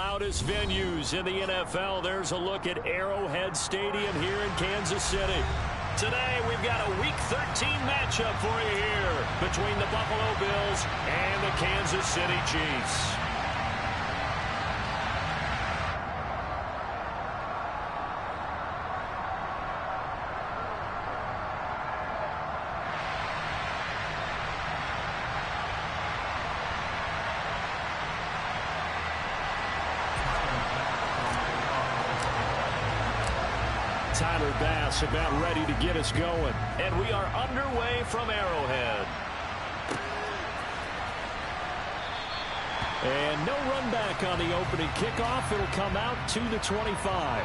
loudest venues in the NFL. There's a look at Arrowhead Stadium here in Kansas City. Today, we've got a Week 13 matchup for you here between the Buffalo Bills and the Kansas City Chiefs. Tyler Bass about ready to get us going. And we are underway from Arrowhead. And no run back on the opening kickoff. It'll come out to the 25.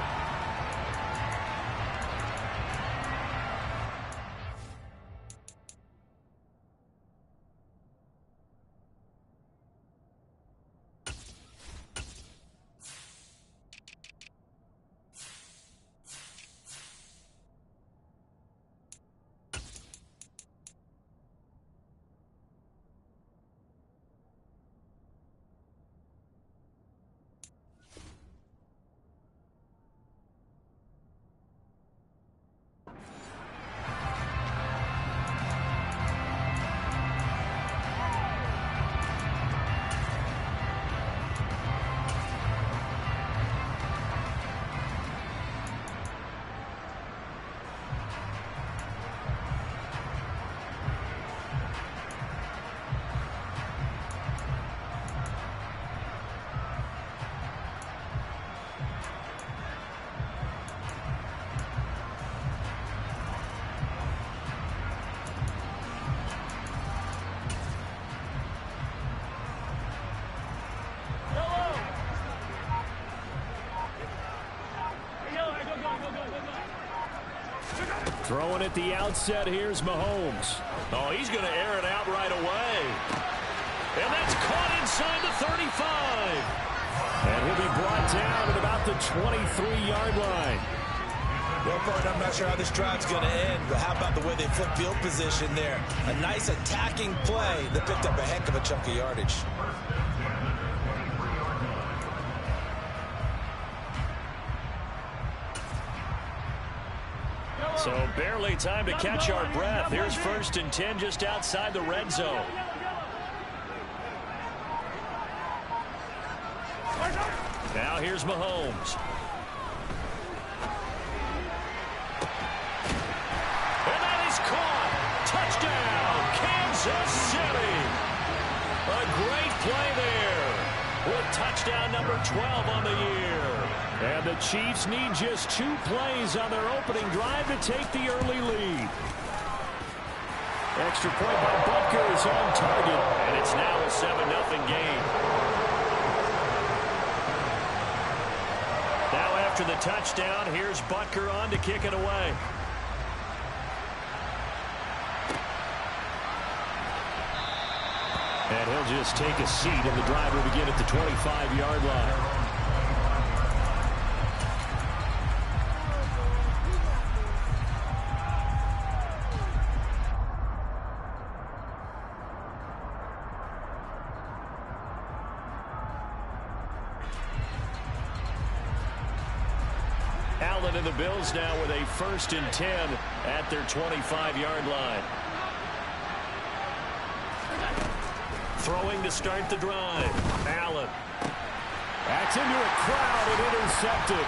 Throwing at the outset, here's Mahomes. Oh, he's going to air it out right away. And that's caught inside the 35. And he'll be brought down at about the 23-yard line. Well, partner, I'm not sure how this drive's going to end, but how about the way they flip field position there? A nice attacking play that picked up a heck of a chunk of yardage. So barely time to catch our breath. Here's 1st and 10 just outside the red zone. Now here's Mahomes. And that is caught. Touchdown, Kansas City. A great play there with touchdown number 12 on the year. And the Chiefs need just 2 plays on their opening drive to take the early lead. Extra point by Butker is on target, and it's now a 7-0 game. Now after the touchdown, here's Butker on to kick it away. And he'll just take a seat, and the drive will begin at the 25-yard line. Allen and the Bills now with a 1st and 10 at their 25-yard line. Throwing to start the drive. Allen. Backs into a crowd and intercepted.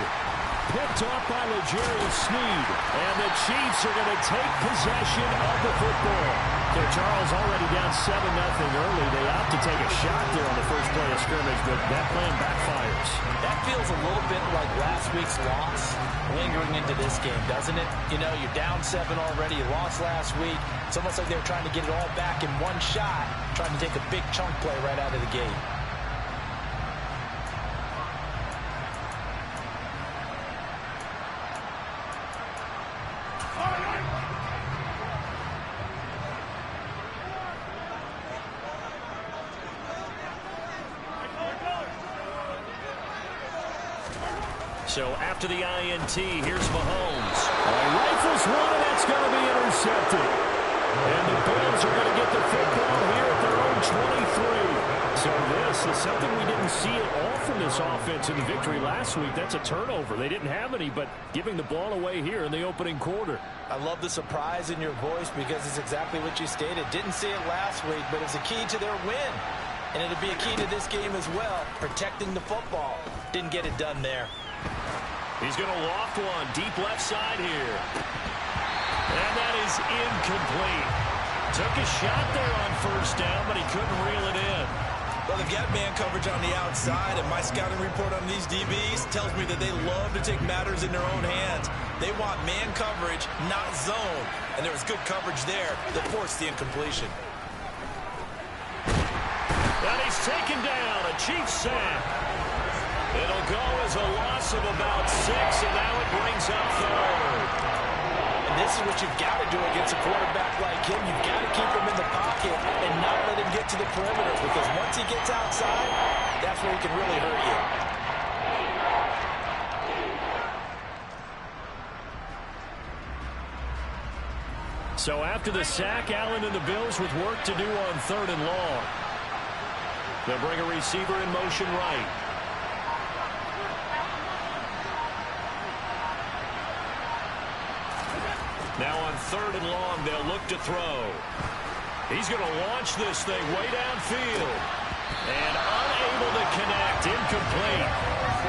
Picked off by L'Jarius Sneed. And the Chiefs are going to take possession of the football. So Charles already down 7-0 early. They opt to take a shot there on the first play of scrimmage, but that plan backfires. That feels a little bit like last week's loss lingering into this game, doesn't it? You know, you're down 7 already. You lost last week. It's almost like they were trying to get it all back in one shot, trying to take a big chunk play right out of the gate. So after the INT, here's Mahomes. Rifles one, and that's going to be intercepted. And the Bills are going to get the football here at their own 23. So this is something we didn't see at all from this offense last week, that's a turnover. They didn't have any, but giving the ball away here in the opening quarter. I love the surprise in your voice because it's exactly what you stated. Didn't see it last week, but it's a key to their win. And it'll be a key to this game as well, protecting the football. Didn't get it done there. He's going to loft one deep left side here. And that is incomplete. Took a shot there on first down, but he couldn't reel it in. Well, they've got man coverage on the outside, and my scouting report on these DBs tells me that they love to take matters in their own hands. They want man coverage, not zone. And there was good coverage there that forced the incompletion. And he's taken down, a Chiefs sack. It'll go as a loss of about 6, and now it brings up third. And this is what you've got to do against a quarterback like him. You've got to keep him in the pocket and not let him get to the perimeter, because once he gets outside, that's where he can really hurt you. So after the sack, Allen and the Bills with work to do on 3rd and long. They'll bring a receiver in motion right. Now on 3rd and long, they'll look to throw. He's going to launch this thing way downfield. And unable to connect, incomplete.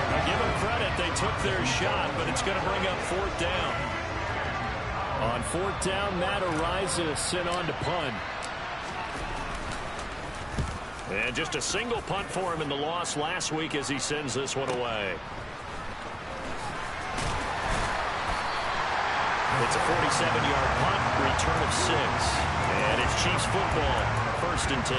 Now give them credit, they took their shot, but it's going to bring up 4th down. On 4th down, Matt Araiza sent on to punt. And just a single punt for him in the loss last week as he sends this one away. It's a 47-yard punt, return of 6. And it's Chiefs football, 1st and 10.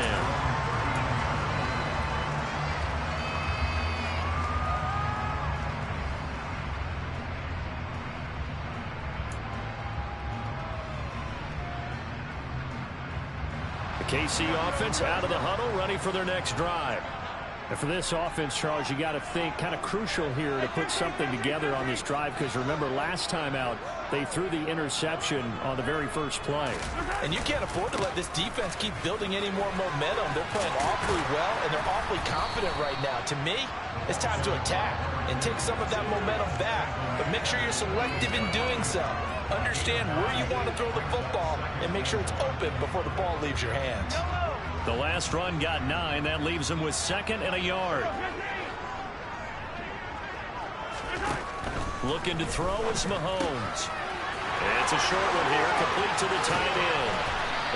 The KC offense out of the huddle, ready for their next drive. And for this offense, Charles, you got to think kind of crucial here to put something together on this drive, because remember last time out they threw the interception on the very first play. And you can't afford to let this defense keep building any more momentum. They're playing awfully well, and they're awfully confident right now. To me, it's time to attack and take some of that momentum back. But make sure you're selective in doing so. Understand where you want to throw the football and make sure it's open before the ball leaves your hands. The last run got 9. That leaves him with 2nd and a yard. Looking to throw is Mahomes. It's a short one here, complete to the tight end.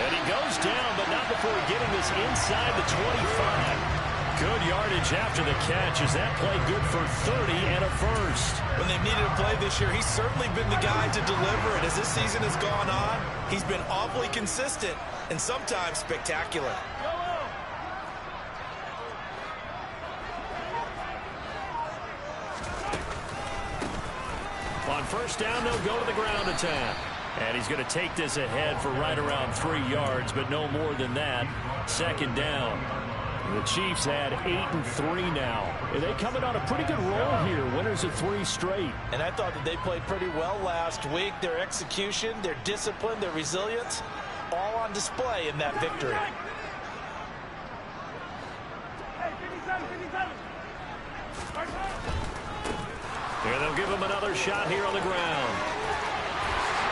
And he goes down, but not before getting this inside the 25. Good yardage after the catch. Is that play good for 30 and a first? When they've needed a play this year, he's certainly been the guy to deliver it. As this season has gone on, he's been awfully consistent and sometimes spectacular. On first down, they'll go to the ground attack. And he's going to take this ahead for right around 3 yards, but no more than that. 2nd down. The Chiefs had 8-3 now. And they coming on a pretty good roll here. Winners of 3 straight. And I thought that they played pretty well last week. Their execution, their discipline, their resilience, all on display in that victory. And they'll give him another shot here on the ground.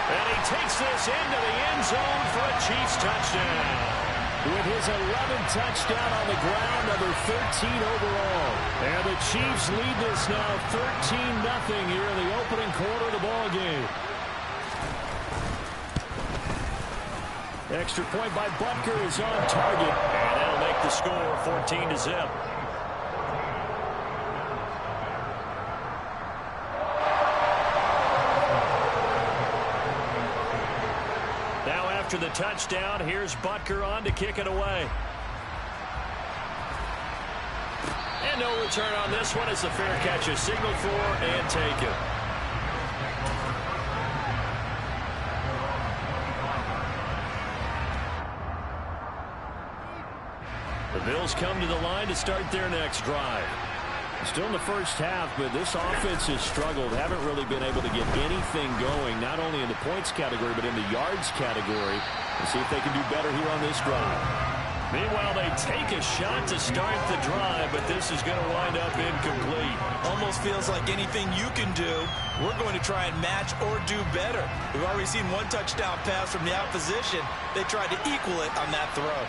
And he takes this into the end zone for a Chiefs touchdown. With his 11th touchdown on the ground, number 13 overall. And the Chiefs lead this now 13-0 here in the opening quarter of the ball game. Extra point by Butker is on target. And that'll make the score 14-0. After the touchdown, here's Butker on to kick it away. And no return on this one as the fair catch is signaled for and taken. The Bills come to the line to start their next drive. Still in the first half, but this offense has struggled. Haven't really been able to get anything going, not only in the points category, but in the yards category. We'll see if they can do better here on this drive. Meanwhile, they take a shot to start the drive, but this is going to wind up incomplete. Almost feels like anything you can do, we're going to try and match or do better. We've already seen one touchdown pass from the opposition. They tried to equal it on that throw.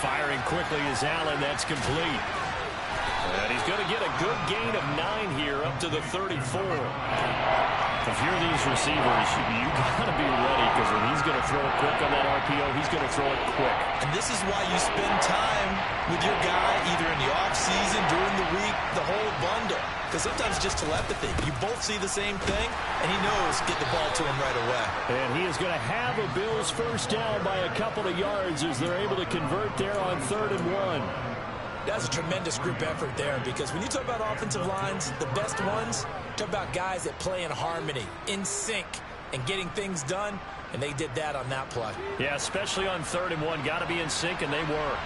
Firing quickly is Allen. That's complete. And he's going to get a good gain of 9 here up to the 34. If you're these receivers, you got to be ready, because when he's going to throw it quick on that RPO, he's going to throw it quick. And this is why you spend time with your guy either in the offseason, during the week, the whole bundle. Because sometimes just telepathy. You both see the same thing, and he knows get the ball to him right away. And he is going to have a Bills first down by a couple of yards as they're able to convert there on 3rd and 1. That's a tremendous group effort there, because when you talk about offensive lines, the best ones, talk about guys that play in harmony, in sync, and getting things done, and they did that on that play. Yeah, especially on 3rd and 1. Got to be in sync, and they were.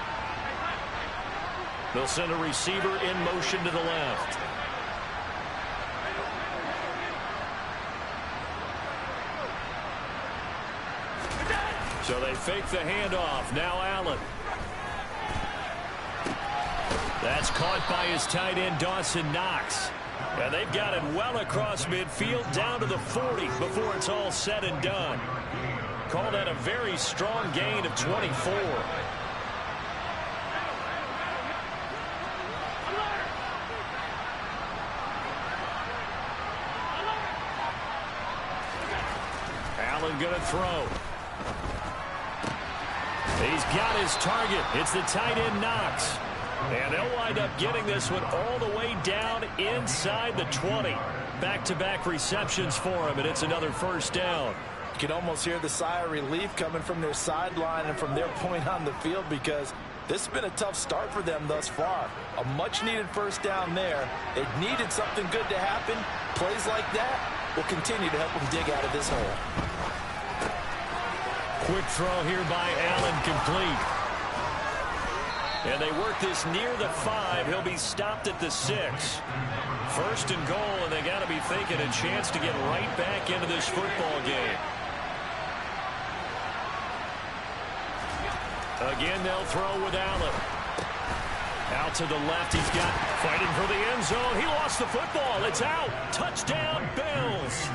They'll send a receiver in motion to the left. So they fake the handoff. Now Allen. That's caught by his tight end, Dawson Knox. And they've got it well across midfield, down to the 40 before it's all said and done. Called that a very strong gain of 24. Allen going to throw. He's got his target. It's the tight end, Knox. And they'll wind up getting this one all the way down inside the 20. Back-to-back receptions for him, and it's another first down. You can almost hear the sigh of relief coming from their sideline and from their point on the field, because this has been a tough start for them thus far. A much-needed first down there. They needed something good to happen. Plays like that will continue to help them dig out of this hole. Quick throw here by Allen, complete. And they work this near the 5. He'll be stopped at the 6. 1st and goal, and they got to be thinking a chance to get right back into this football game. Again, they'll throw with Allen. Out to the left, he's got fighting for the end zone. He lost the football. It's out. Touchdown, Bills.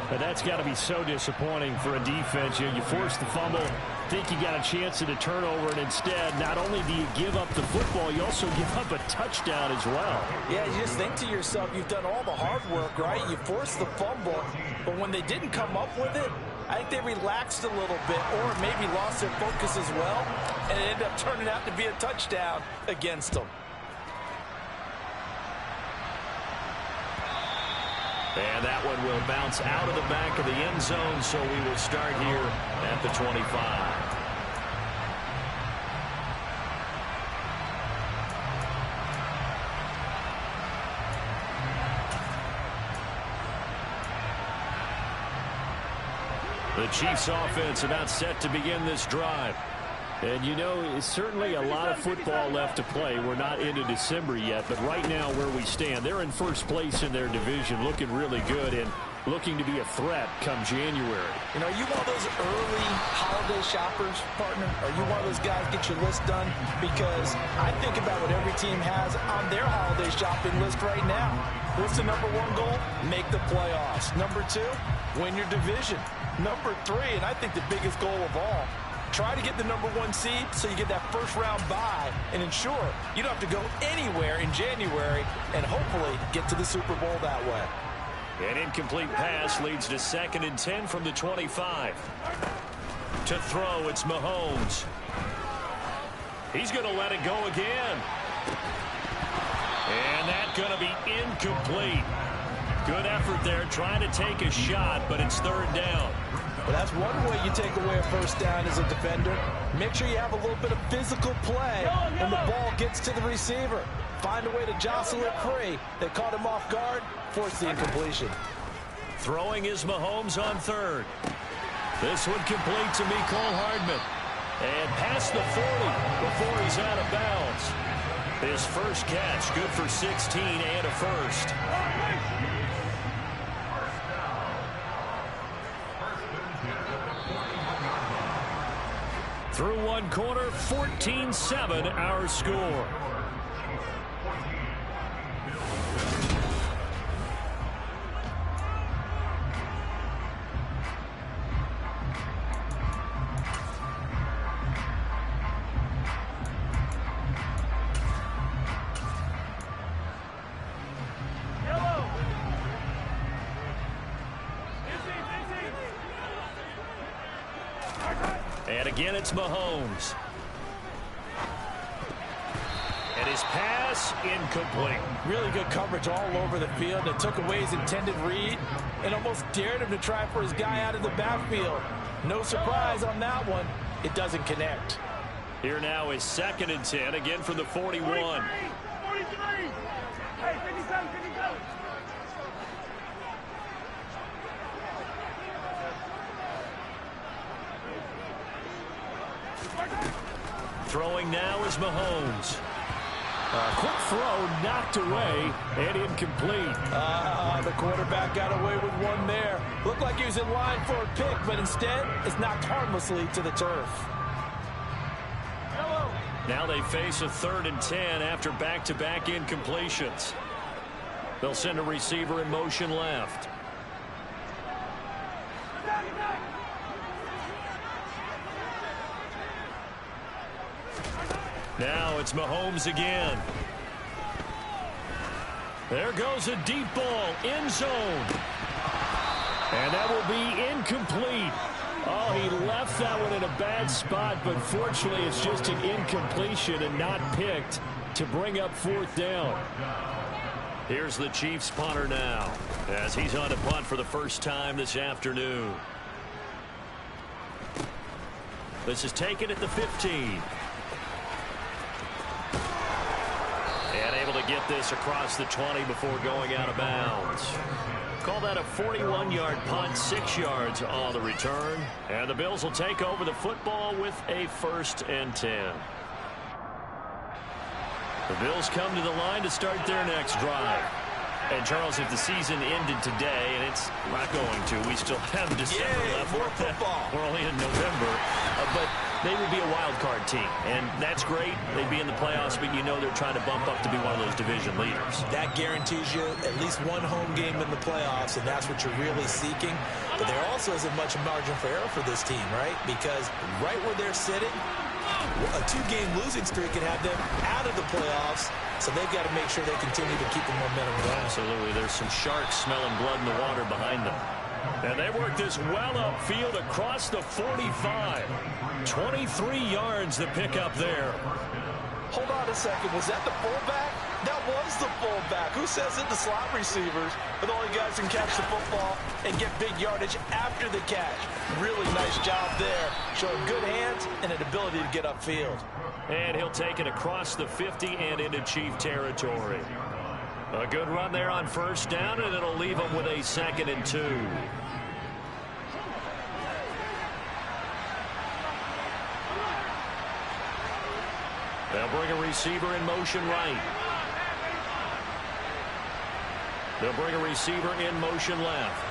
But that's got to be so disappointing for a defense. You force the fumble, think you got a chance at a turnover, and instead, not only do you give up the football, you also give up a touchdown as well. Yeah, you just think to yourself, you've done all the hard work, right? You forced the fumble, but when they didn't come up with it, I think they relaxed a little bit, or maybe lost their focus as well, and it ended up turning out to be a touchdown against them. And that one will bounce out of the back of the end zone, so we will start here at the 25. The Chiefs offense about set to begin this drive. And you know, it's certainly a lot of football left to play. We're not into December yet, but right now where we stand, they're in first place in their division, looking really good and looking to be a threat come January. You know, you one of those early holiday shoppers, partner? Are you one of those guys get your list done? Because I think about what every team has on their holiday shopping list right now. What's the #1 goal? Make the playoffs. #2, win your division. #3, and I think the biggest goal of all, try to get the #1 seed so you get that first round bye and ensure you don't have to go anywhere in January and hopefully get to the Super Bowl that way. An incomplete pass leads to 2nd and 10 from the 25. To throw, it's Mahomes. He's going to let it go again. And that's going to be incomplete. Good effort there trying to take a shot, but it's 3rd down. Well, that's one way you take away a first down as a defender. Make sure you have a little bit of physical play when the ball gets to the receiver. Find a way to jostle it free. They caught him off guard, forced the incompletion. Throwing is Mahomes on 3rd. This one complete to Mecole Hardman. And past the 40 before he's out of bounds. His first catch, good for 16 and a first. Through one quarter, 14-7 our score. And again, it's Mahomes. And his pass incomplete. Really good coverage all over the field. It took away his intended read and almost dared him to try for his guy out of the backfield. No surprise on that one. It doesn't connect. Here now is 2nd and 10, again from the 41. 43. Hey, 57, 57. Throwing now is Mahomes. Quick throw knocked away and incomplete. The quarterback got away with one there. Looked like he was in line for a pick, but instead it's knocked harmlessly to the turf. Now they face a 3rd and 10 after back-to-back incompletions. They'll send a receiver in motion left. Now it's Mahomes again. There goes a deep ball, end zone. And that will be incomplete. Oh, he left that one in a bad spot, but fortunately it's just an incompletion and not picked to bring up 4th down. Here's the Chiefs punter now as he's on to punt for the first time this afternoon. This is taken at the 15. And able to get this across the 20 before going out of bounds. Call that a 41-yard punt, 6 yards on the return. And the Bills will take over the football with a 1st and 10. The Bills come to the line to start their next drive. And, Charles, if the season ended today, and it's not going to, we still have December left. More football. We're only in November. But they would be a wild card team, and that's great. They'd be in the playoffs, but you know they're trying to bump up to be one of those division leaders. That guarantees you at least one home game in the playoffs, and that's what you're really seeking. But there also isn't much margin for error for this team, right? Because right where they're sitting, a 2-game losing streak could have them out of the playoffs, so they've got to make sure they continue to keep the momentum going. Absolutely. There's some sharks smelling blood in the water behind them. And they work this well upfield across the 45. 23 yards to pick up there. Hold on a second. Was that the fullback? That was the fullback. Who says it? The slot receivers are the only guys who can catch the football and get big yardage after the catch. Really nice job there. Showing good hands and an ability to get upfield. And he'll take it across the 50 and into Chief territory. A good run there on 1st down, and it'll leave him with a 2nd and 2. They'll bring a receiver in motion right. They'll bring a receiver in motion left.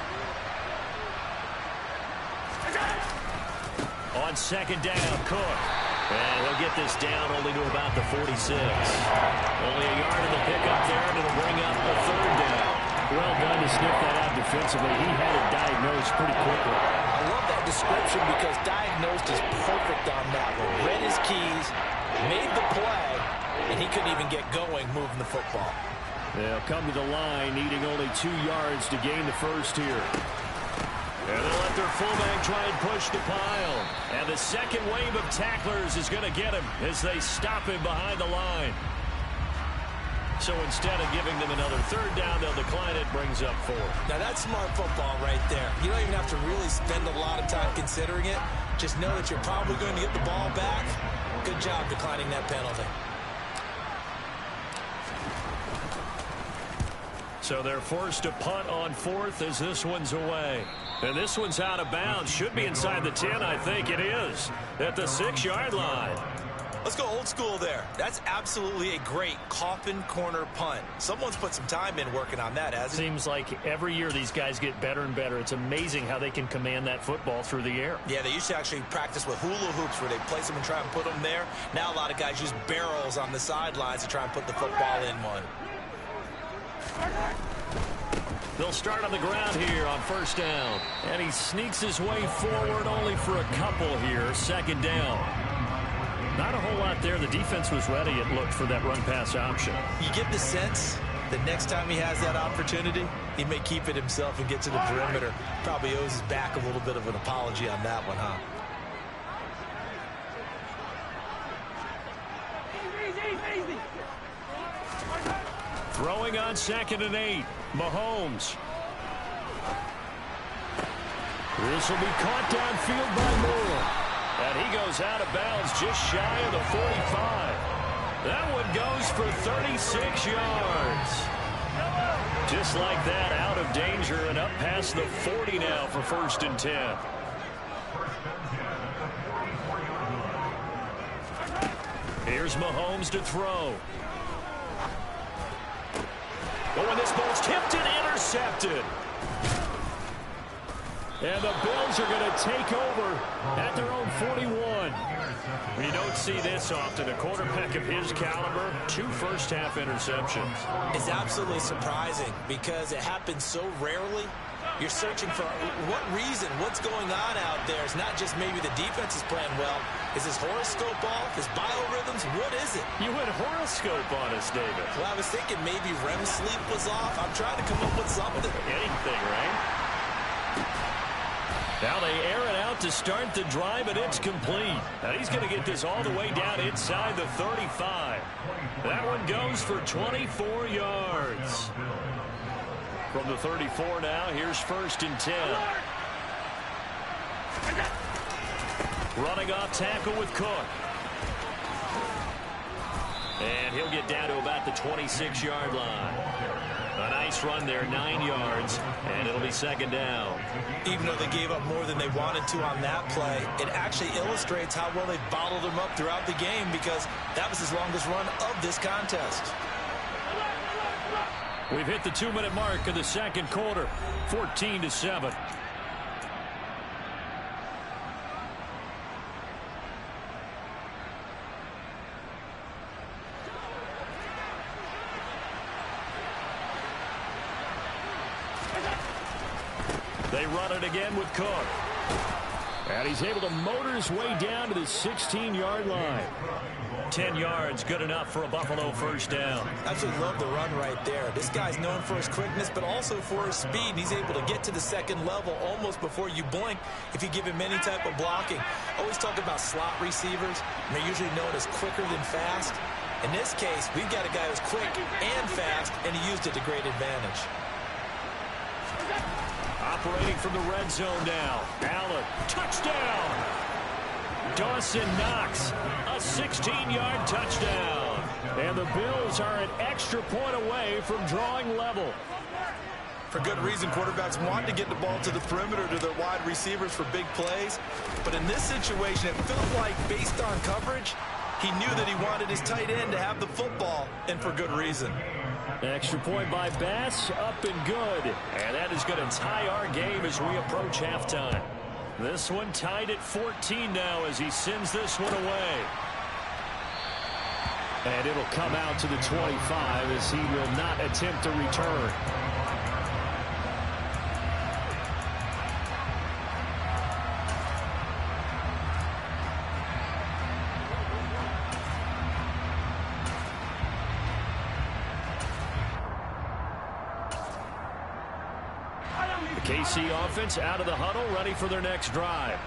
On 2nd down, Cook. And he'll get this down only to about the 46. Only a yard in the pickup there, and it'll bring up a 3rd down. Well done to sniff that out defensively. He had it diagnosed pretty quickly. I love that description because diagnosed is perfect on that one. Read his keys, made the play, and he couldn't even get going moving the football. They'll come to the line, needing only 2 yards to gain the 1st here. And they'll let their fullback try and push the pile. And the 2nd wave of tacklers is going to get him as they stop him behind the line. So instead of giving them another 3rd down, they'll decline it, brings up 4. Now that's smart football right there. You don't even have to really spend a lot of time considering it. Just know that you're probably going to get the ball back. Good job declining that penalty. So they're forced to punt on 4th as this one's away. And this one's out of bounds. Should be inside the 10, I think it is. At the 6-yard line. Let's go old school there. That's absolutely a great coffin corner punt. Someone's put some time in working on that, hasn't it? Seems like every year these guys get better and better. It's amazing how they can command that football through the air. Yeah, they used to actually practice with hula hoops where they place them and try and put them there. Now a lot of guys use barrels on the sidelines to try and put the football in one. They'll start on the ground here on first down. And he sneaks his way forward only for a couple here. Second down. Not a whole lot there. The defense was ready, it looked, for that run-pass option. You get the sense that next time he has that opportunity, he may keep it himself and get to the perimeter. Probably owes his back a little bit of an apology on that one, huh? Throwing on 2nd and 8. Mahomes. This will be caught downfield by Moore. And he goes out of bounds just shy of the 45. That one goes for 36 yards. Just like that, out of danger and up past the 40 now for 1st and 10. Here's Mahomes to throw. Oh, and this ball's tipped and intercepted. And the Bills are going to take over at their own 41. You don't see this often. A quarterback of his caliber, 2 first-half interceptions. It's absolutely surprising because it happens so rarely. You're searching for what reason, what's going on out there. It's not just maybe the defense is playing well. Is his horoscope off? His biorhythms? What is it? You went horoscope on us, David. Well, I was thinking maybe REM sleep was off. I'm trying to come up with something. Anything, right? Now they air it out to start the drive, and it's complete. Now he's going to get this all the way down inside the 35. That one goes for 24 yards. From the 34 now, here's 1st and 10. Running off tackle with Cook. And he'll get down to about the 26-yard line. A nice run there, 9 yards, and it'll be 2nd down. Even though they gave up more than they wanted to on that play, it actually illustrates how well they bottled them up throughout the game because that was his longest run of this contest. We've hit the 2-minute mark of the 2nd quarter, 14-7. They run it again with Cook. And he's able to motor his way down to the 16-yard line. 10 yards, good enough for a Buffalo first down. Absolutely love the run right there. This guy's known for his quickness, but also for his speed. He's able to get to the 2nd level almost before you blink if you give him any type of blocking. Always talk about slot receivers, and they're usually known as quicker than fast. In this case, we've got a guy who's quick and fast, and he used it to great advantage. Operating from the red zone now. Allen, touchdown! Dawson Knox, a 16-yard touchdown. And the Bills are an extra point away from drawing level. For good reason, quarterbacks want to get the ball to the perimeter to their wide receivers for big plays. But in this situation, it felt like based on coverage, he knew that he wanted his tight end to have the football, and for good reason. Extra point by Bass, up and good. And that is going to tie our game as we approach halftime. This one tied at 14 now as he sends this one away. And it'll come out to the 25 as he will not attempt to return. KC offense out of the huddle, ready for their next drive.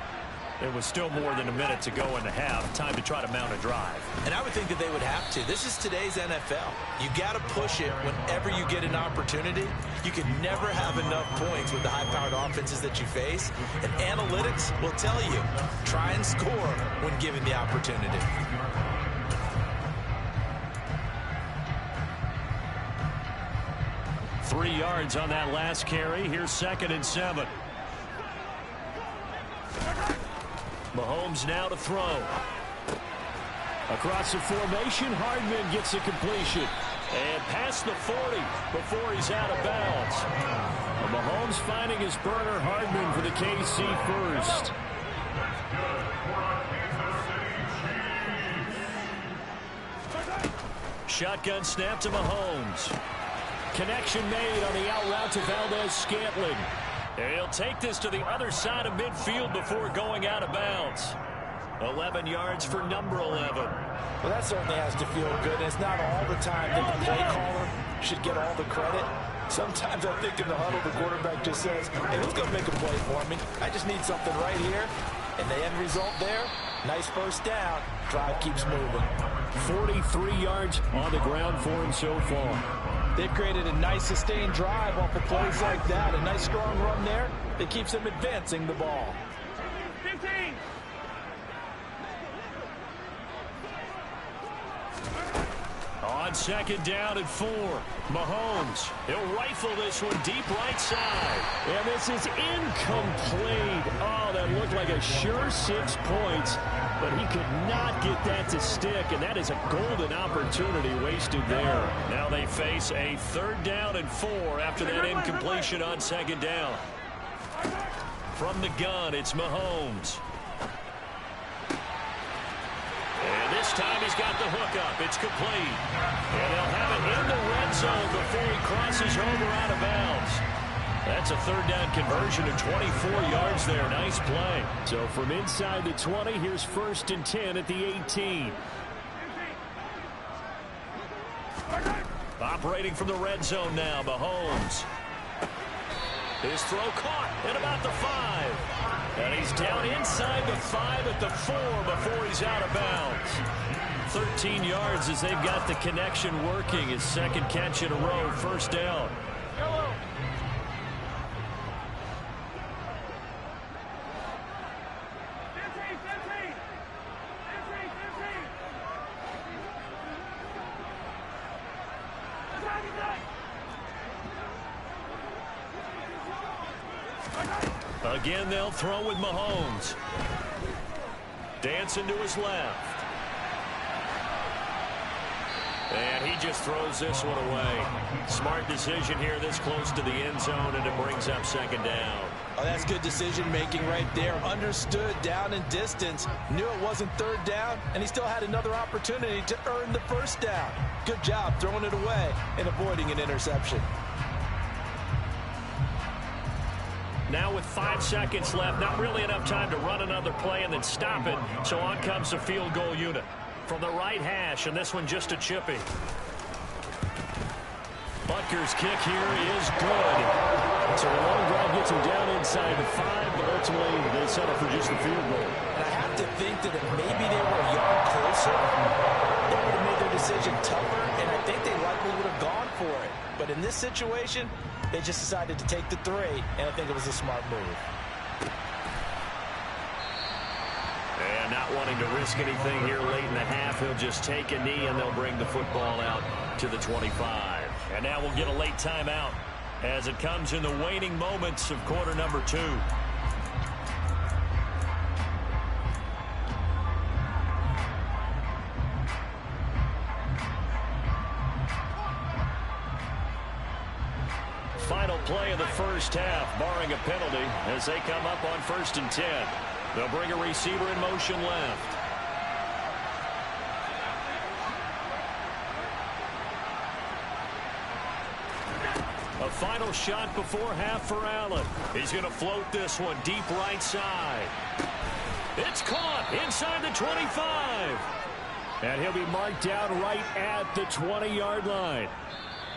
It was still more than a minute to go in the half. Time to try to mount a drive. And I would think that they would have to. This is today's NFL. You got to push it whenever you get an opportunity. You can never have enough points with the high-powered offenses that you face. And analytics will tell you, try and score when given the opportunity. Three yards on that last carry. Here's 2nd and 7. Mahomes now to throw. Across the formation, Hardman gets a completion. And past the 40 before he's out of bounds. Mahomes finding his burner, Hardman, for the KC first. Shotgun snap to Mahomes. Connection made on the out route to Valdez-Scantling. And he'll take this to the other side of midfield before going out of bounds. 11 yards for number 11. Well, that certainly has to feel good. And it's not all the time that the play caller should get all the credit. Sometimes I think in the huddle, the quarterback just says, hey, who's going to make a play for me? I just need something right here. And the end result there, nice first down. Drive keeps moving. 43 yards on the ground for him so far. They've created a nice sustained drive off of plays like that. A nice strong run there that keeps them advancing the ball. 15. On second down and 4, Mahomes. He'll rifle this one deep right side. And this is incomplete. Oh, that looked like a sure 6 points. But he could not get that to stick. And that is a golden opportunity wasted there. Now they face a 3rd down and 4 after that incompletion on second down. From the gun, it's Mahomes. And this time he's got the hook up. It's complete. And they'll have it in the red zone before he crosses over out of bounds. That's a 3rd down conversion of 24 yards there. Nice play. So from inside the 20, here's 1st and 10 at the 18. Operating from the red zone now, Mahomes. His throw caught at about the 5. And he's down inside the 5 at the 4 before he's out of bounds. 13 yards as they've got the connection working. His 2nd catch in a row, 1st down. Again, they'll throw with Mahomes. Dancing to his left. And he just throws this one away. Smart decision here this close to the end zone, and it brings up 2nd down. Oh, that's good decision-making right there. Understood down and distance. Knew it wasn't 3rd down, and he still had another opportunity to earn the 1st down. Good job throwing it away and avoiding an interception. Now with 5 seconds left, not really enough time to run another play and then stop it. So on comes the field goal unit from the right hash, and this one just a chippy. Butker's kick here is good. So the long drive gets him down inside the 5, but ultimately they settle for just the field goal. And I have to think that if maybe they were a yard closer, they would have made their decision tougher, and I think they likely would have gone for it. But in this situation, they just decided to take the 3, and I think it was a smart move. And not wanting to risk anything here late in the half, he'll just take a knee, and they'll bring the football out to the 25. And now we'll get a late timeout as it comes in the waning moments of quarter number 2. Final play of the first half, barring a penalty, as they come up on 1st and 10. They'll bring a receiver in motion left. A final shot before half for Allen. He's going to float this one deep right side. It's caught inside the 25. And he'll be marked down right at the 20-yard line.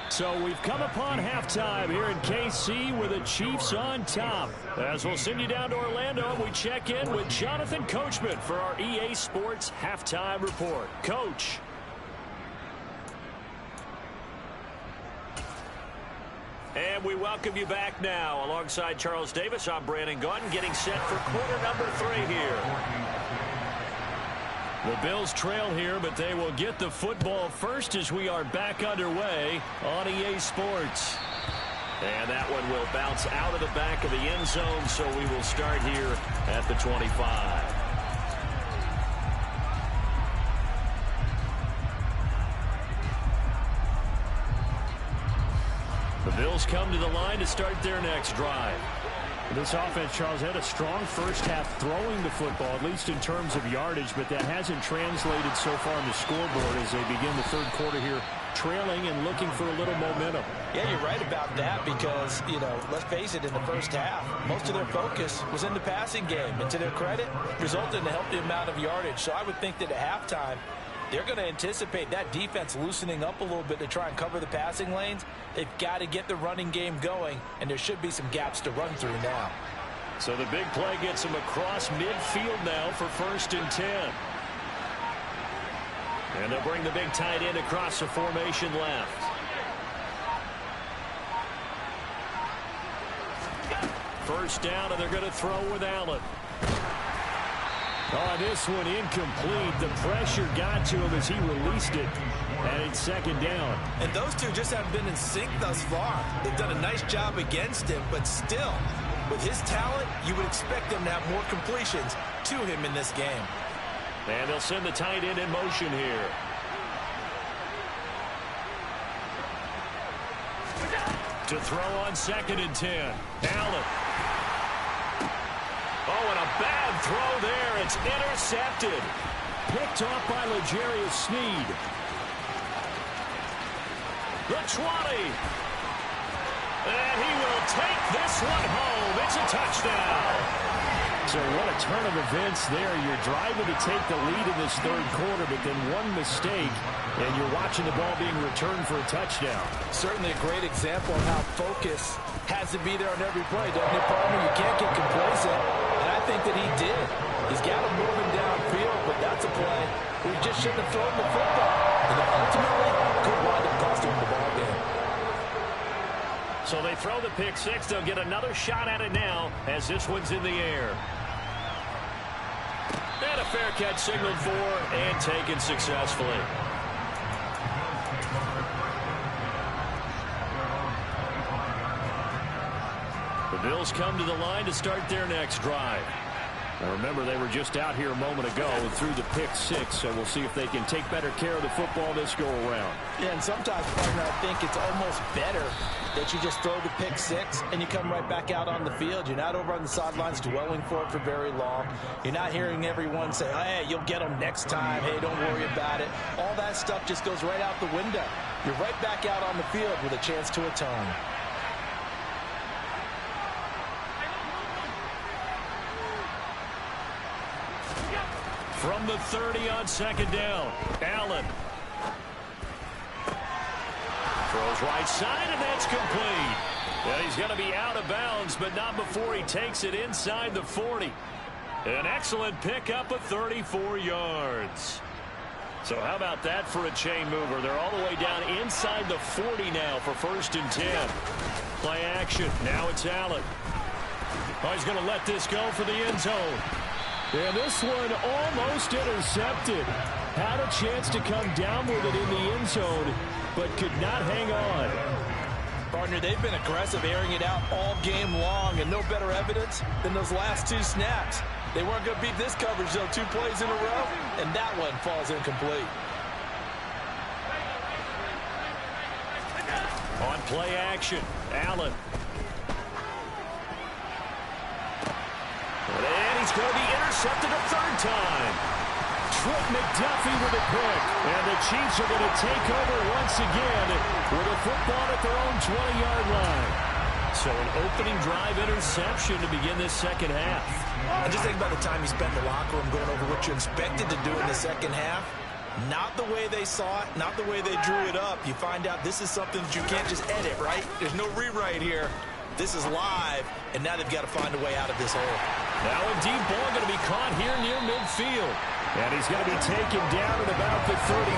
So we've come upon halftime here in KC with the Chiefs on top. As we'll send you down to Orlando, we check in with Jonathan Coachman for our EA Sports Halftime Report. Coach. And we welcome you back now. Alongside Charles Davis, I'm Brandon Gaudin, getting set for quarter number 3 here. The Bills trail here, but they will get the football first as we are back underway on EA Sports. And that one will bounce out of the back of the end zone, so we will start here at the 25. Bills come to the line to start their next drive. This offense, Charles, had a strong first half throwing the football, at least in terms of yardage, but that hasn't translated so far on the scoreboard as they begin the third quarter here, trailing and looking for a little momentum. Yeah, you're right about that because, let's face it, in the first half, most of their focus was in the passing game. And to their credit, resulted in a healthy amount of yardage. So I would think that at halftime, they're going to anticipate that defense loosening up a little bit to try and cover the passing lanes. They've got to get the running game going, and there should be some gaps to run through now. So the big play gets them across midfield now for 1st and 10. And they'll bring the big tight end across the formation left. First down, and they're going to throw with Allen. Oh, this one incomplete. The pressure got to him as he released it. And it's 2nd down. And those two just haven't been in sync thus far. They've done a nice job against him, but still, with his talent, you would expect them to have more completions to him in this game. And they'll send the tight end in motion here. To throw on 2nd and 10. Allen. Oh, and a bad throw there. It's intercepted. Picked off by L'Jarius Sneed. The 20. And he will take this one home. It's a touchdown. So what a turn of events there. You're driving to take the lead in this third quarter, but then one mistake, and you're watching the ball being returned for a touchdown. Certainly a great example of how focus has to be there on every play, doesn't it, partner? You can't get complacent, and I think that he did. He's got him moving downfield, but that's a play where he just shouldn't have thrown the football. And then ultimately, could wind up costing him the ball game. So they throw the pick six. They'll get another shot at it now as this one's in the air. And a fair catch signaled for and taken successfully. The Bills come to the line to start their next drive. Now remember, they were just out here a moment ago and threw the pick six, so we'll see if they can take better care of the football this go around. Yeah, and sometimes, partner, I think it's almost better that you just throw the pick six and you come right back out on the field. You're not over on the sidelines dwelling for it for very long. You're not hearing everyone say, hey, you'll get them next time. Hey, don't worry about it. All that stuff just goes right out the window. You're right back out on the field with a chance to atone. From the 30 on 2nd down, Allen. Throws right side, and that's complete. Well, he's going to be out of bounds, but not before he takes it inside the 40. An excellent pickup of 34 yards. So how about that for a chain mover? They're all the way down inside the 40 now for 1st and 10. Play action. Now it's Allen. Oh, he's going to let this go for the end zone. And this one almost intercepted. Had a chance to come down with it in the end zone, but could not hang on. Partner, they've been aggressive, airing it out all game long, and no better evidence than those last two snaps. They weren't going to beat this coverage, though, 2 plays in a row, and that one falls incomplete. On play action, Allen. And he's going to be intercepted a 3rd time. Trent McDuffie with a pick. And the Chiefs are going to take over once again with a football at their own 20-yard line. So an opening drive interception to begin this second half. And just think about the time you spent in the locker room going over what you expected to do in the second half. Not the way they saw it, not the way they drew it up. You find out this is something that you can't just edit, right? There's no rewrite here. This is live, and now they've got to find a way out of this hole. Now a deep ball going to be caught here near midfield. And he's going to be taken down at about the 33.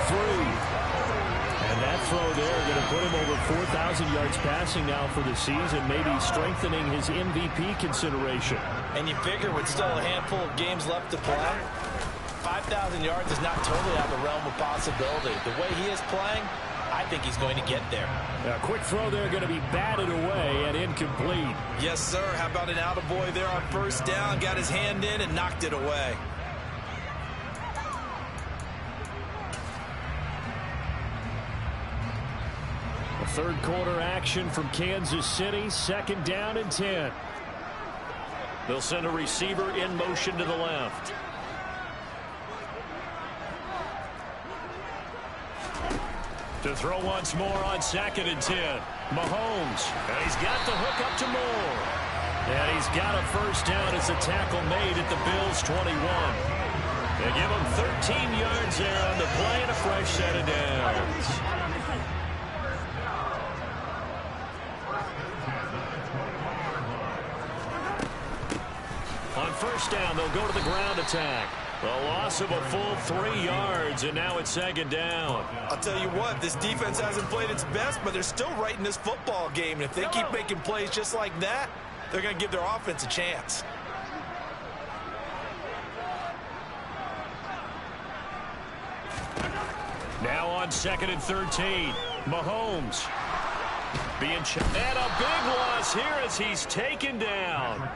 And that throw there going to put him over 4,000 yards passing now for the season, maybe strengthening his MVP consideration. And you figure with still a handful of games left to play, 5,000 yards is not totally out of the realm of possibility. The way he is playing, I think he's going to get there. A quick throw there going to be batted away and incomplete. Yes, sir. How about an attaboy there on 1st down? Got his hand in and knocked it away. Third quarter action from Kansas City. Second down and 10. They'll send a receiver in motion to the left. To throw once more on second and 10. Mahomes. And he's got the hook up to Moore. And he's got a first down as a tackle made at the Bills' 21. They give him 13 yards there on the play and a fresh set of downs. On first down, they'll go to the ground attack. A loss of a full 3 yards, and now it's second down. I'll tell you what, this defense hasn't played its best, but they're still right in this football game. And if they keep making plays just like that, they're going to give their offense a chance. Now on second and 13, Mahomes being checked. And a big loss here as he's taken down.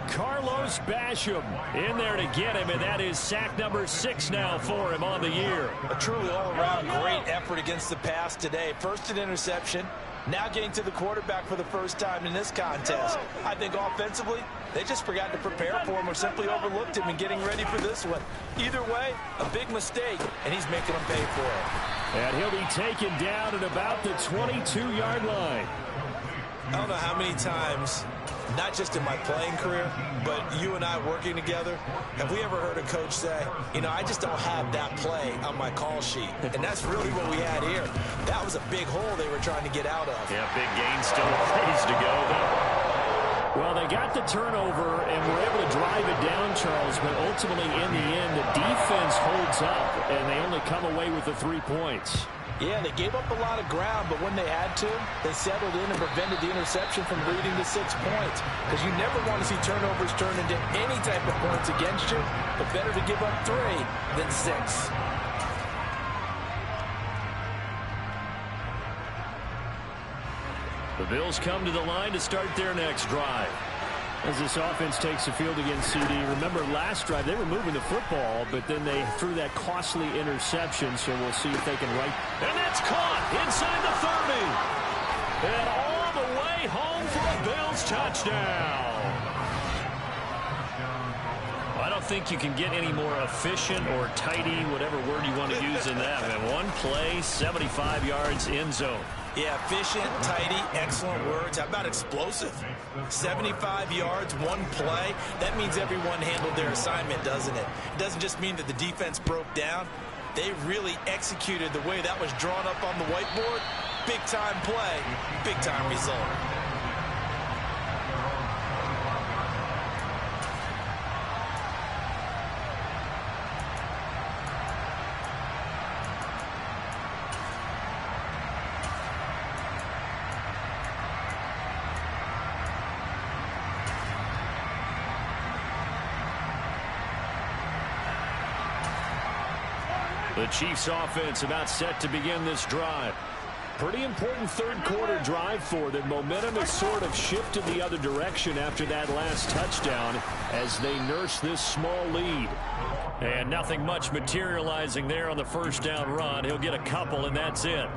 Carlos Basham in there to get him, and that is sack number 6 now for him on the year. A truly all-around great effort against the pass today. First an interception, now getting to the quarterback for the first time in this contest. I think offensively, they just forgot to prepare for him or simply overlooked him in getting ready for this one. Either way, a big mistake, and he's making them pay for it. And he'll be taken down at about the 22-yard line. I don't know how many times, not just in my playing career, but you and I working together, have we ever heard a coach say, you know, I just don't have that play on my call sheet. And that's really what we had here. That was a big hole they were trying to get out of. Yeah, big gain, still a ways to go, though. Well, they got the turnover and were able to drive it down, Charles, but ultimately in the end, the defense holds up, and they only come away with the 3 points. Yeah, they gave up a lot of ground, but when they had to, they settled in and prevented the interception from leading to 6 points. Because you never want to see turnovers turn into any type of points against you, but better to give up 3 than 6. The Bills come to the line to start their next drive. As this offense takes the field against CD, remember last drive they were moving the football, but then they threw that costly interception, so we'll see if they can right. And that's caught inside the 30. And all the way home for a Bills touchdown. I don't think you can get any more efficient or tidy, whatever word you want to use in that. And one play, 75 yards, end zone. Yeah, efficient, tidy, excellent words. How about explosive? 75 yards, one play. That means everyone handled their assignment, doesn't it? It doesn't just mean that the defense broke down. They really executed the way that was drawn up on the whiteboard. Big-time play, big-time result. The Chiefs offense about set to begin this drive. Pretty important third quarter drive for them. Momentum has sort of shifted the other direction after that last touchdown as they nurse this small lead. And nothing much materializing there on the first down run. He'll get a couple, and that's it.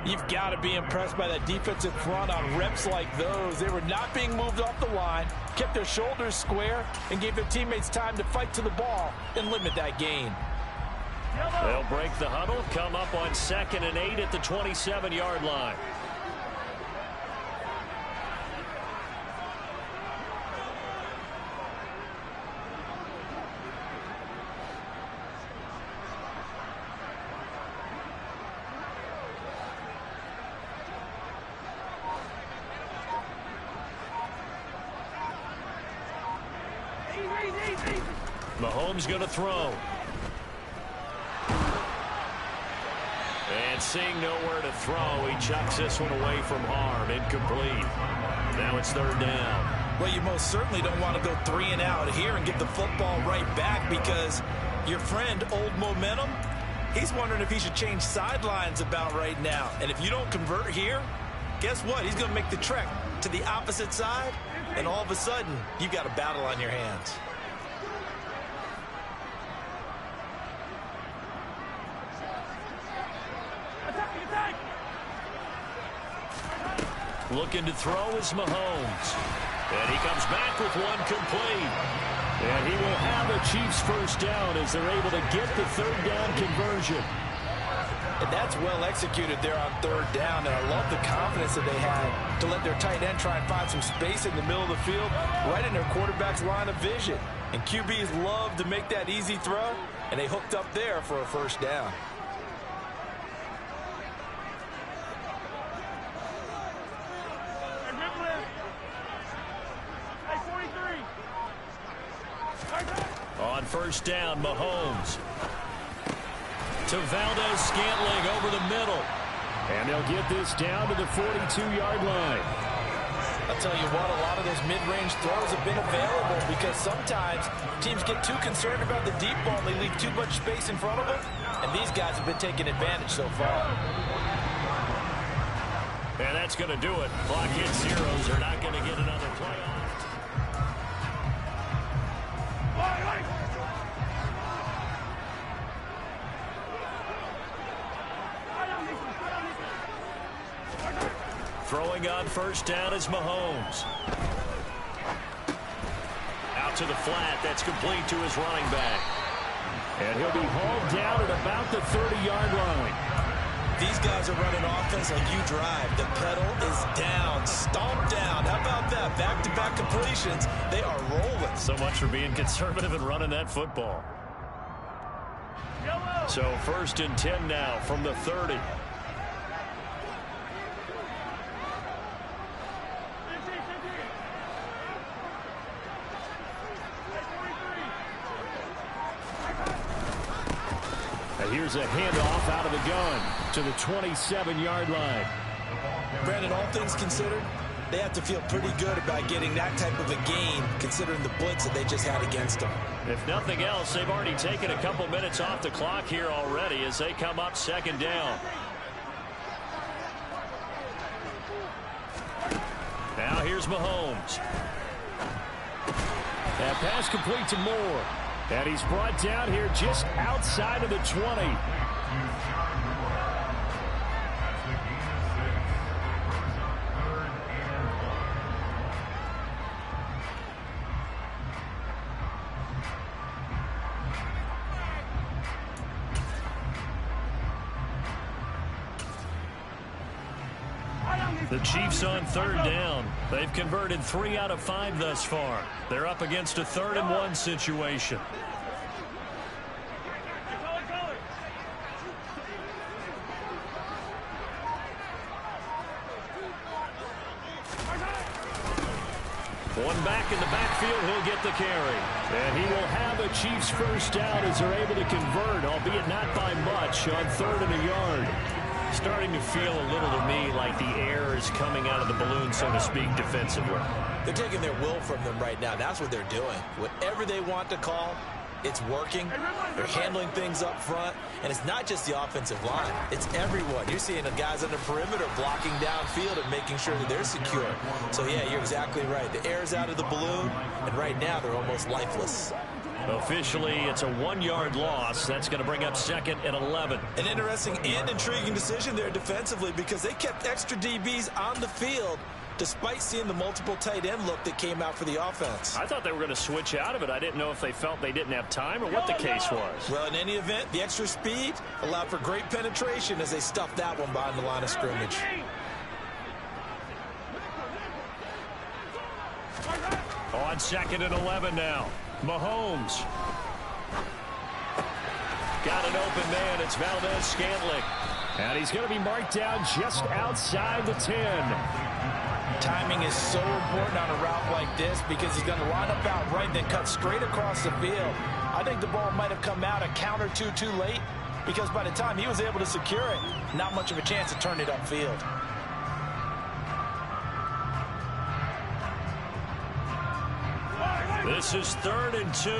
You've got to be impressed by that defensive front on reps like those. They were not being moved off the line, kept their shoulders square, and gave their teammates time to fight to the ball and limit that gain. They'll break the huddle, come up on 2nd and 8 at the 27-yard line. Mahomes going to throw. And seeing nowhere to throw, he chucks this one away from harm. Incomplete. Now it's third down. Well, you most certainly don't want to go 3 and out here and get the football right back because your friend, Old Momentum, he's wondering if he should change sidelines about right now. And if you don't convert here, guess what? He's going to make the trek to the opposite side, and all of a sudden, you've got a battle on your hands. Looking to throw is Mahomes. And he comes back with one complete. And he will have a Chiefs first down as they're able to get the third down conversion. And that's well executed there on third down. And I love the confidence that they had to let their tight end try and find some space in the middle of the field, right in their quarterback's line of vision. And QBs love to make that easy throw, and they hooked up there for a first down. On first down, Mahomes. To Valdez-Scantling over the middle. And they'll get this down to the 42-yard line. I'll tell you what, a lot of those mid-range throws have been available because sometimes teams get too concerned about the deep ball and they leave too much space in front of them. And these guys have been taking advantage so far. And that's going to do it. Clock hits zeros. They're not going to get another play off. Throwing on first down is Mahomes. Out to the flat. That's complete to his running back. And he'll be hauled down at about the 30-yard line. These guys are running offense like you drive. The pedal is down, stomped down. How about that? Back-to-back completions. They are rolling. So much for being conservative and running that football. So first and 10 now from the 30. And here's a handoff out of the gun to the 27-yard line. Brandon, all things considered, they have to feel pretty good about getting that type of a gain considering the blitz that they just had against them. If nothing else, they've already taken a couple minutes off the clock here already as they come up second down. Now here's Mahomes. That pass complete to Moore. And he's brought down here just outside of the 20. The Chiefs on third down. They've converted 3 out of 5 thus far. They're up against a 3rd and 1 situation. One back in the backfield, he'll get the carry. And he will have a Chiefs first down as they're able to convert, albeit not by much, on 3rd and a yard. Starting to feel a little to me like the air is coming out of the balloon, so to speak, defensively. They're taking their will from them right now. That's what they're doing. Whatever they want to call, it's working. They're handling things up front. And it's not just the offensive line. It's everyone. You're seeing the guys on the perimeter blocking downfield and making sure that they're secure. So, yeah, you're exactly right. The air's out of the balloon, and right now they're almost lifeless. Officially, it's a 1-yard loss. That's going to bring up 2nd and 11. An interesting and intriguing decision there defensively because they kept extra DBs on the field despite seeing the multiple tight end look that came out for the offense. I thought they were going to switch out of it. I didn't know if they felt they didn't have time or what the case was. Well, in any event, the extra speed allowed for great penetration as they stuffed that one behind the line of scrimmage. On 2nd and 11 now. Mahomes. Got an open man. It's Valdez-Scantling. And he's going to be marked down just outside the 10. Timing is so important on a route like this because he's going to line up out right and then cut straight across the field. I think the ball might have come out a count or two too late because by the time he was able to secure it, not much of a chance to turn it upfield. This is 3rd and 2.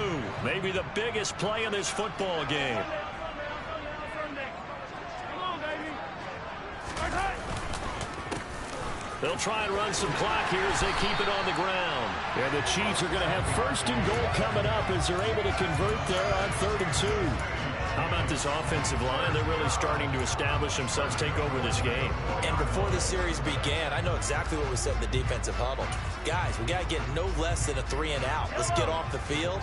Maybe the biggest play in this football game. They'll try and run some clock here as they keep it on the ground. And the Chiefs are going to have 1st and goal coming up as they're able to convert there on 3rd and 2. How about this offensive line? They're really starting to establish themselves, take over this game. And before the series began, I know exactly what we said in the defensive huddle. Guys, we got to get no less than a 3-and-out. Let's get off the field.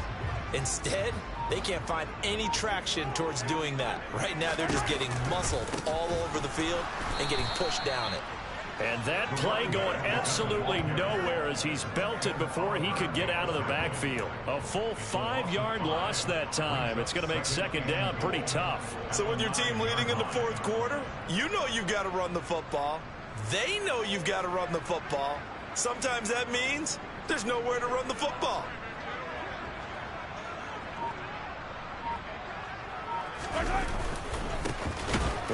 Instead, they can't find any traction towards doing that. Right now, they're just getting muscled all over the field and getting pushed down it. And that play going absolutely nowhere as he's belted before he could get out of the backfield. A full 5-yard loss that time. It's going to make second down pretty tough. So with your team leading in the fourth quarter, you know you've got to run the football. They know you've got to run the football. Sometimes that means there's nowhere to run the football.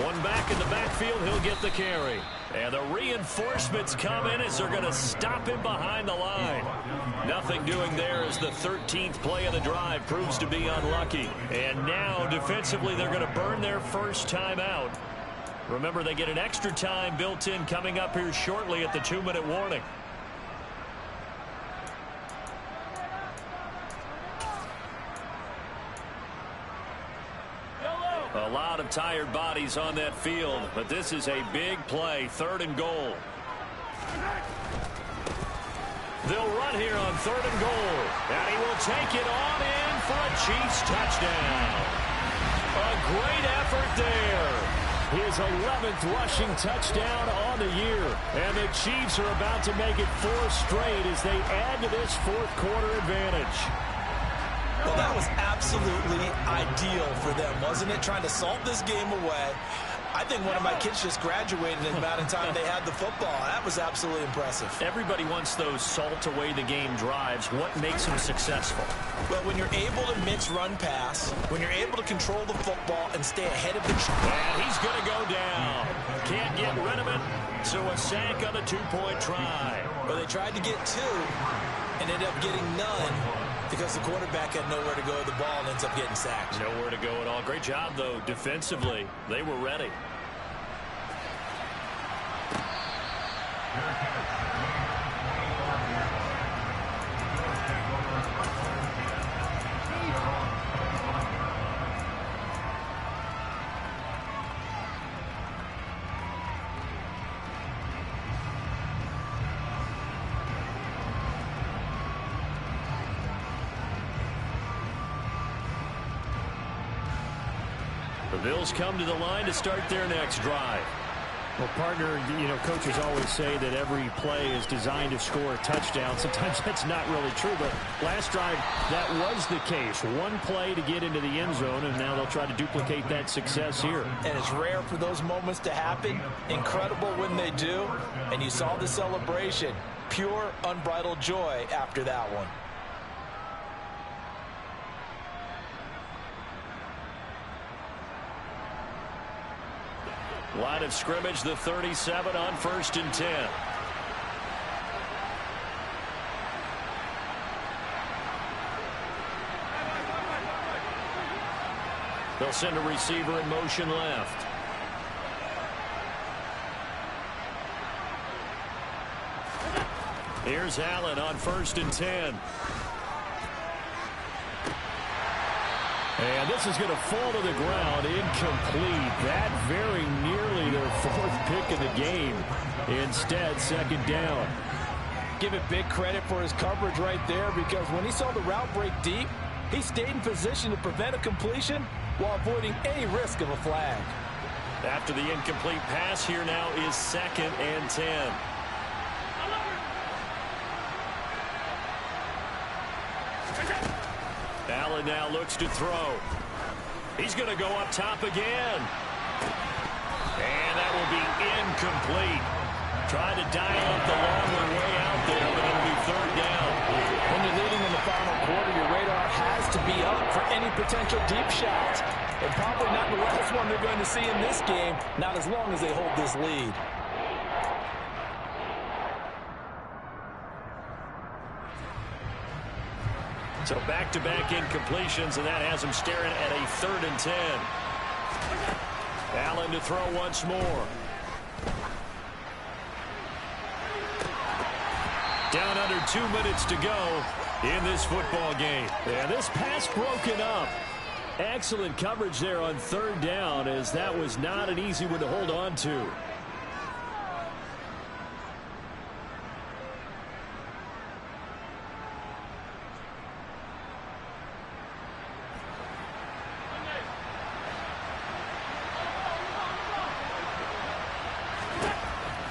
One back in the backfield, he'll get the carry. And the reinforcements come in as they're going to stop him behind the line. Nothing doing there as the 13th play of the drive proves to be unlucky. And now, defensively, they're going to burn their first time out. Remember, they get an extra time built in coming up here shortly at the 2-minute warning. A lot of tired bodies on that field, but this is a big play, 3rd and goal. They'll run here on 3rd and goal, and he will take it on in for a Chiefs touchdown. A great effort there. His 11th rushing touchdown on the year, and the Chiefs are about to make it 4 straight as they add to this fourth quarter advantage. Well, that was absolutely ideal for them, wasn't it? Trying to salt this game away. I think one of my kids just graduated in the amount of time they had the football. That was absolutely impressive. Everybody wants those salt-away-the-game drives. What makes them successful? Well, when you're able to mix run-pass, when you're able to control the football and stay ahead of the... And he's going to go down. Can't get rid of it, so a sack on a 2-point try. Well, they tried to get 2 and ended up getting none, because the quarterback had nowhere to go with the ball and ends up getting sacked. Nowhere to go at all. Great job, though, defensively. They were ready. The Bills come to the line to start their next drive. Well, partner, coaches always say that every play is designed to score a touchdown. Sometimes that's not really true, but last drive, that was the case. One play to get into the end zone, and now they'll try to duplicate that success here. And it's rare for those moments to happen. Incredible when they do. And you saw the celebration. Pure, unbridled joy after that one. Line of scrimmage, the 37 on 1st and 10. They'll send a receiver in motion left. Here's Allen on 1st and 10. And this is going to fall to the ground, incomplete. That very nearly their 4th pick of the game. Instead, 2nd down. Give it big credit for his coverage right there, because when he saw the route break deep, he stayed in position to prevent a completion while avoiding any risk of a flag. After the incomplete pass, here now is 2nd and 10. Allen now looks to throw. He's going to go up top again. And that will be incomplete. Trying to dial up the long one way out there, but it'll be 3rd down. When you're leading in the final quarter, your radar has to be up for any potential deep shots. And probably not the last one they're going to see in this game, not as long as they hold this lead. So back-to-back incompletions, and that has him staring at a 3rd and 10. Allen to throw once more. Down under 2 minutes to go in this football game. And this pass broken up. Excellent coverage there on third down, as that was not an easy one to hold on to.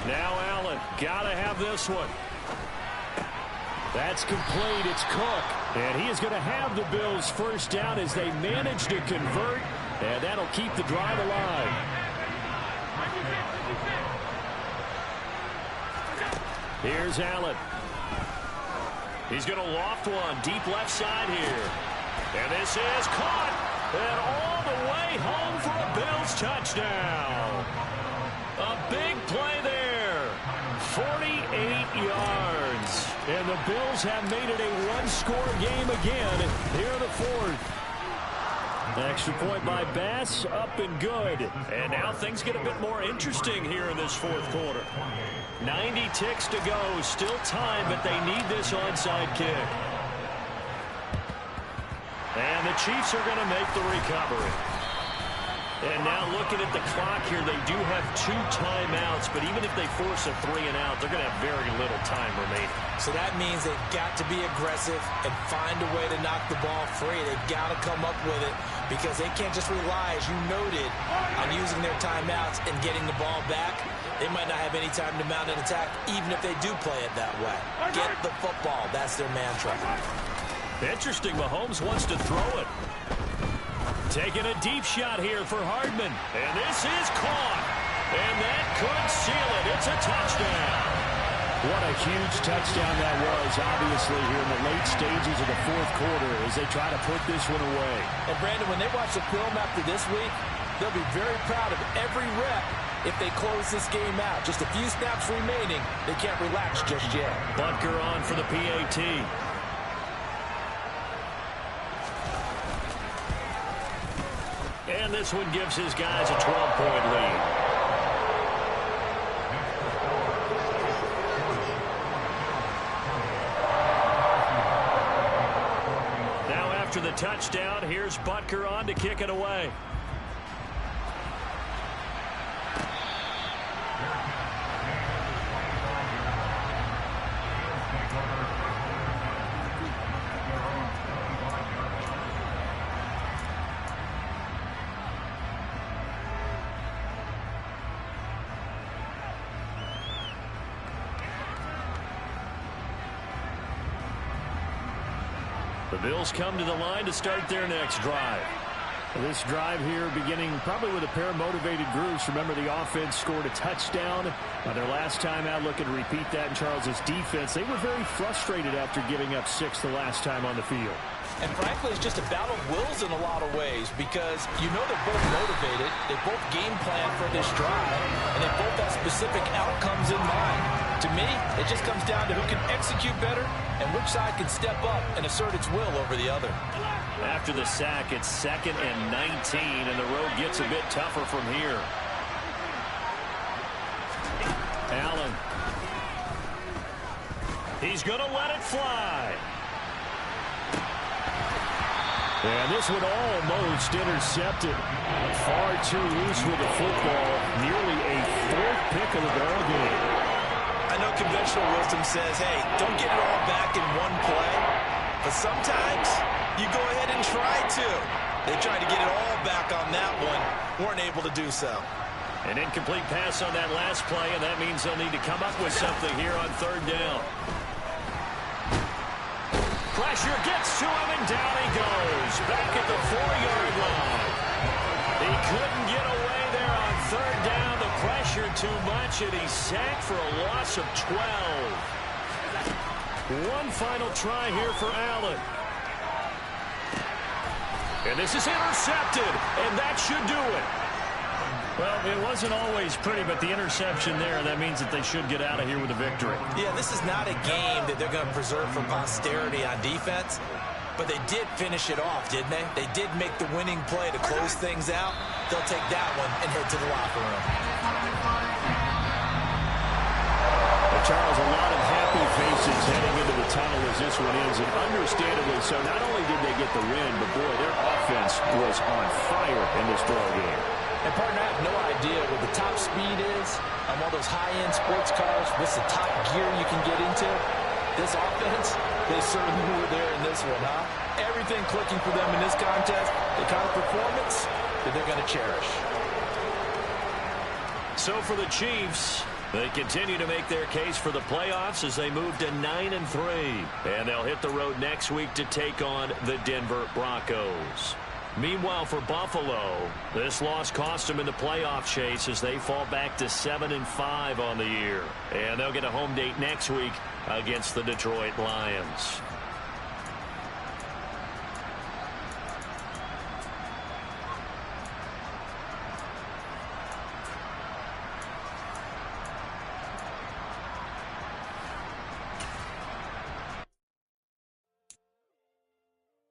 Now Allen, gotta have this one. That's complete. It's Cook. And he is going to have the Bills first down as they manage to convert. And that'll keep the drive alive. Here's Allen. He's going to loft one deep left side here. And this is caught. And all the way home for a Bills touchdown. A big play there. 48 yards. And the Bills have made it a one-score game again here in the fourth. Extra point by Bass, up and good. And now things get a bit more interesting here in this fourth quarter. 90 ticks to go. Still time, but they need this onside kick. And the Chiefs are going to make the recovery. And now looking at the clock here, they do have 2 timeouts, but even if they force a 3 and out, they're going to have very little time remaining. So that means they've got to be aggressive and find a way to knock the ball free. They've got to come up with it because they can't just rely, as you noted, on using their timeouts and getting the ball back. They might not have any time to mount an attack, even if they do play it that way. Get the football. That's their mantra. Interesting. Mahomes wants to throw it. Taking a deep shot here for Hardman. And this is caught. And that could seal it. It's a touchdown. What a huge touchdown that was, obviously, here in the late stages of the fourth quarter as they try to put this one away. And, Brandon, when they watch the film after this week, they'll be very proud of every rep if they close this game out. Just a few snaps remaining. They can't relax just yet. Butker on for the PAT. And this one gives his guys a 12-point lead. Now after the touchdown, here's Butker on to kick it away. The Bills come to the line to start their next drive. This drive here beginning probably with a pair of motivated groups. Remember, the offense scored a touchdown. Their last time out, looking to repeat that in Charles's defense. They were very frustrated after giving up 6 the last time on the field. And frankly, it's just a battle of wills in a lot of ways because you know they're both motivated. They both game plan for this drive, and they both have specific outcomes in mind. To me, it just comes down to who can execute better and which side can step up and assert its will over the other. After the sack, it's 2nd and 19, and the road gets a bit tougher from here. Allen. He's going to let it fly. And this one almost intercepted. Far too loose with the football. Nearly a 4th pick of the ball game. I know conventional wisdom says, hey, don't get it all back in one play. But sometimes you go ahead and try to. They tried to get it all back on that one. Weren't able to do so. An incomplete pass on that last play, and that means they'll need to come up with something here on 3rd down. Pressure gets to him, and down he goes. Back at the 4-yard line. He couldn't get away there on 3rd down. The pressure too much, and he's sacked for a loss of 12. One final try here for Allen. And this is intercepted, and that should do it. Well, it wasn't always pretty, but the interception there, that means that they should get out of here with a victory. Yeah, this is not a game that they're going to preserve for posterity on defense, but they did finish it off, didn't they? They did make the winning play to close things out. They'll take that one and head to the locker room. Well, Charles, a lot of happy faces heading into the tunnel as this one is, and understandably so. Not only did they get the win, but, boy, their offense was on fire in this ball game. And, partner, I have no idea what the top speed is on one of those high-end sports cars. What's the top gear you can get into? This offense, they certainly were there in this one, huh? Everything clicking for them in this contest, the kind of performance that they're going to cherish. So for the Chiefs, they continue to make their case for the playoffs as they move to 9-3. And they'll hit the road next week to take on the Denver Broncos. Meanwhile, for Buffalo, this loss cost them in the playoff chase as they fall back to 7-5 on the year. And they'll get a home date next week against the Detroit Lions.